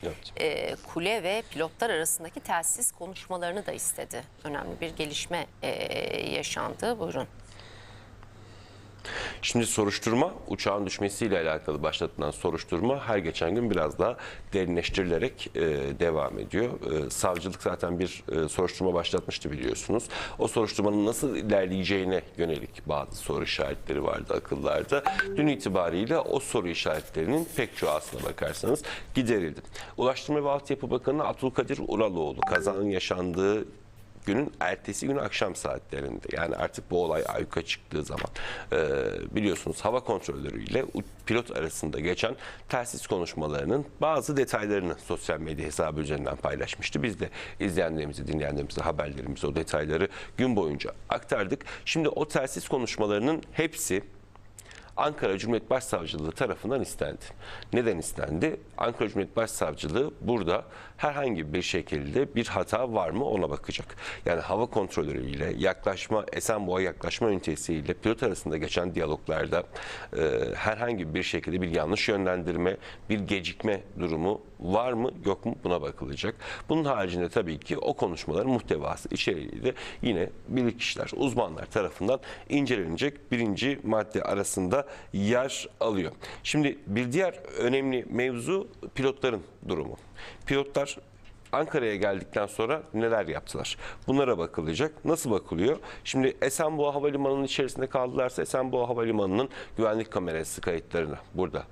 Evet. Kule ve pilotlar arasındaki telsiz konuşmalarını da istedi. Önemli bir gelişme yaşandı. Buyurun. Şimdi soruşturma, uçağın düşmesiyle alakalı başlatılan soruşturma her geçen gün biraz daha derinleştirilerek devam ediyor. Savcılık zaten bir soruşturma başlatmıştı biliyorsunuz. O soruşturmanın nasıl ilerleyeceğine yönelik bazı soru işaretleri vardı akıllarda. Dün itibariyle o soru işaretlerinin pek çoğu aslına bakarsanız giderildi. Ulaştırma ve Altyapı Bakanı Abdülkadir Uraloğlu kazanın yaşandığı günün ertesi gün akşam saatlerinde, yani artık bu olay ayyuka çıktığı zaman biliyorsunuz hava kontrolörüyle pilot arasında geçen telsiz konuşmalarının bazı detaylarını sosyal medya hesabı üzerinden paylaşmıştı. Biz de izleyenlerimize, dinleyenlerimize, haberlerimize o detayları gün boyunca aktardık. Şimdi o telsiz konuşmalarının hepsi Ankara Cumhuriyet Başsavcılığı tarafından istendi. Neden istendi? Ankara Cumhuriyet Başsavcılığı burada herhangi bir şekilde bir hata var mı ona bakacak. Yani hava kontrolörüyle yaklaşma, Esenboğa yaklaşma ünitesiyle pilot arasında geçen diyaloglarda herhangi bir şekilde bir yanlış yönlendirme, bir gecikme durumu var mı yok mu buna bakılacak. Bunun haricinde tabii ki o konuşmaların muhtevası içeriği de yine bilirkişiler, uzmanlar tarafından incelenecek birinci madde arasında yer alıyor. Şimdi bir diğer önemli mevzu pilotların durumu. Pilotlar Ankara'ya geldikten sonra neler yaptılar? Bunlara bakılacak. Nasıl bakılıyor? Şimdi Esenboğa Havalimanı'nın içerisinde kaldılarsa Esenboğa Havalimanı'nın güvenlik kamerası kayıtlarına burada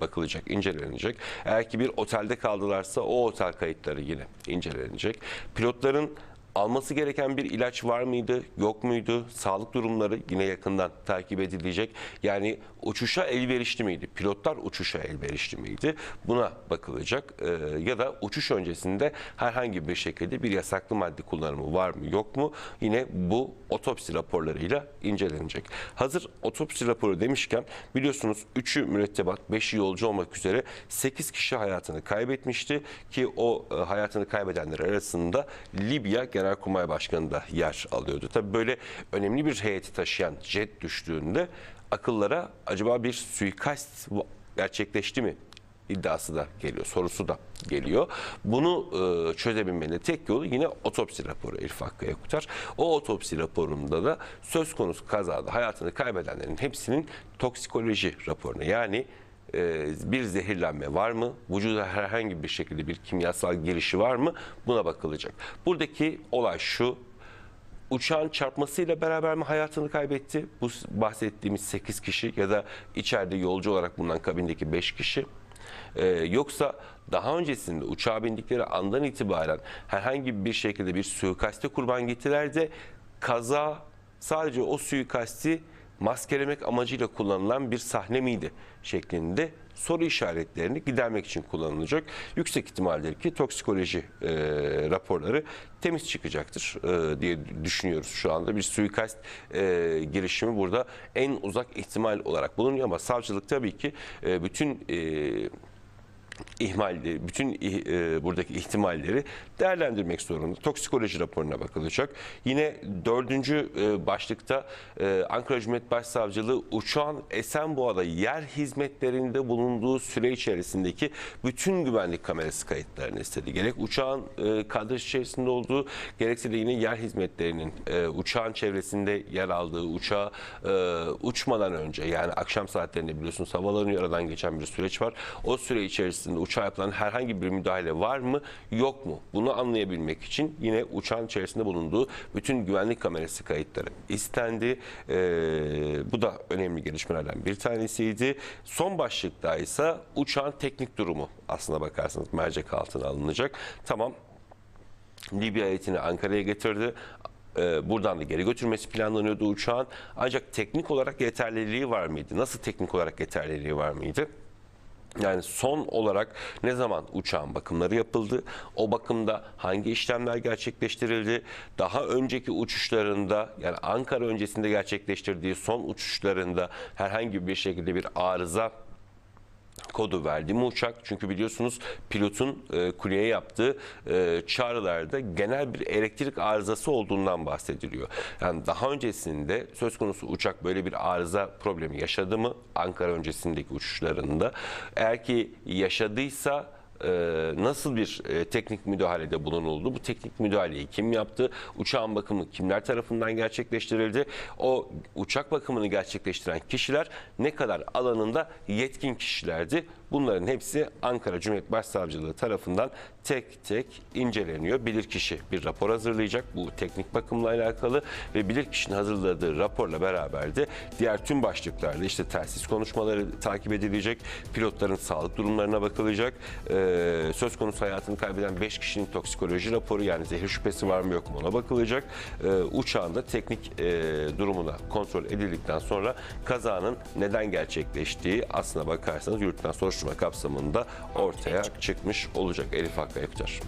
bakılacak, incelenecek. Eğer ki bir otelde kaldılarsa o otel kayıtları yine incelenecek. Pilotların alması gereken bir ilaç var mıydı, yok muydu? Sağlık durumları yine yakından takip edilecek. Yani uçuşa elverişli miydi? Pilotlar uçuşa elverişli miydi? Buna bakılacak. Ya da uçuş öncesinde herhangi bir şekilde bir yasaklı madde kullanımı var mı, yok mu? Yine bu otopsi raporlarıyla incelenecek. Hazır otopsi raporu demişken biliyorsunuz 3'ü mürettebat, 5'i yolcu olmak üzere 8 kişi hayatını kaybetmişti ki o hayatını kaybedenler arasında Libya Genelkurmay Başkanı da yer alıyordu. Tabii böyle önemli bir heyeti taşıyan jet düştüğünde akıllara acaba bir suikast gerçekleşti mi iddiası da geliyor, sorusu da geliyor. Bunu çözebilmenin tek yolu yine otopsi raporu Elif Hakkı Yakutar. O otopsi raporunda da söz konusu kazada hayatını kaybedenlerin hepsinin toksikoloji raporunu, yani bir zehirlenme var mı? Vücuda herhangi bir şekilde bir kimyasal girişi var mı? Buna bakılacak. Buradaki olay şu: uçağın çarpmasıyla beraber mi hayatını kaybetti? Bu bahsettiğimiz 8 kişi ya da içeride yolcu olarak bulunan kabindeki 5 kişi. Yoksa daha öncesinde uçağa bindikleri andan itibaren herhangi bir şekilde bir suikaste kurban gittiler de kaza sadece o suikasti maskelemek amacıyla kullanılan bir sahne miydi şeklinde soru işaretlerini gidermek için kullanılacak. Yüksek ihtimaldir ki toksikoloji raporları temiz çıkacaktır diye düşünüyoruz şu anda. Bir suikast girişimi burada en uzak ihtimal olarak bulunuyor ama savcılık tabii ki bütün buradaki ihtimalleri değerlendirmek zorunda. Toksikoloji raporuna bakılacak. Yine 4. başlıkta Ankara Cumhuriyet Başsavcılığı uçağın Esenboğa'da yer hizmetlerinde bulunduğu süre içerisindeki bütün güvenlik kamerası kayıtlarını istedi. Gerek uçağın kadraj içerisinde olduğu, gerekse de yine yer hizmetlerinin uçağın çevresinde yer aldığı, uçağı uçmadan önce, yani akşam saatlerinde biliyorsunuz havalanıyor, aradan geçen bir süreç var. O süre içerisinde uçağa yapılan herhangi bir müdahale var mı, yok mu? Bunu anlayabilmek için yine uçağın içerisinde bulunduğu bütün güvenlik kamerası kayıtları istendi. Bu da önemli gelişmelerden bir tanesiydi. Son başlıkta ise uçağın teknik durumu aslına bakarsanız mercek altına alınacak. Tamam, Libya heyetini Ankara'ya getirdi. Buradan da geri götürmesi planlanıyordu uçağın. Ancak teknik olarak yeterliliği var mıydı? Nasıl teknik olarak yeterliliği var mıydı? Yani son olarak ne zaman uçağın bakımları yapıldı? O bakımda hangi işlemler gerçekleştirildi? Daha önceki uçuşlarında, yani Ankara öncesinde gerçekleştirdiği son uçuşlarında herhangi bir şekilde bir arıza kodu verdi mi uçak? Çünkü biliyorsunuz pilotun kuleye yaptığı çağrılarda genel bir elektrik arızası olduğundan bahsediliyor. Yani daha öncesinde söz konusu uçak böyle bir arıza problemi yaşadı mı Ankara öncesindeki uçuşlarında? Eğer ki yaşadıysa nasıl bir teknik müdahalede bulunuldu? Bu teknik müdahaleyi kim yaptı? Uçağın bakımı kimler tarafından gerçekleştirildi? O uçak bakımını gerçekleştiren kişiler ne kadar alanında yetkin kişilerdi? Bunların hepsi Ankara Cumhuriyet Başsavcılığı tarafından tek tek inceleniyor. Bilirkişi bir rapor hazırlayacak bu teknik bakımla alakalı ve bilirkişinin hazırladığı raporla beraber de diğer tüm başlıklarda işte telsiz konuşmaları takip edilecek, pilotların sağlık durumlarına bakılacak, söz konusu hayatını kaybeden 5 kişinin toksikoloji raporu, yani zehir şüphesi var mı yok mu ona bakılacak. Uçağın da teknik durumuna kontrol edildikten sonra kazanın neden gerçekleştiği aslına bakarsanız yürütülen soruşturma kapsamında ortaya çıkmış olacak. Elif Hakkı Ektar.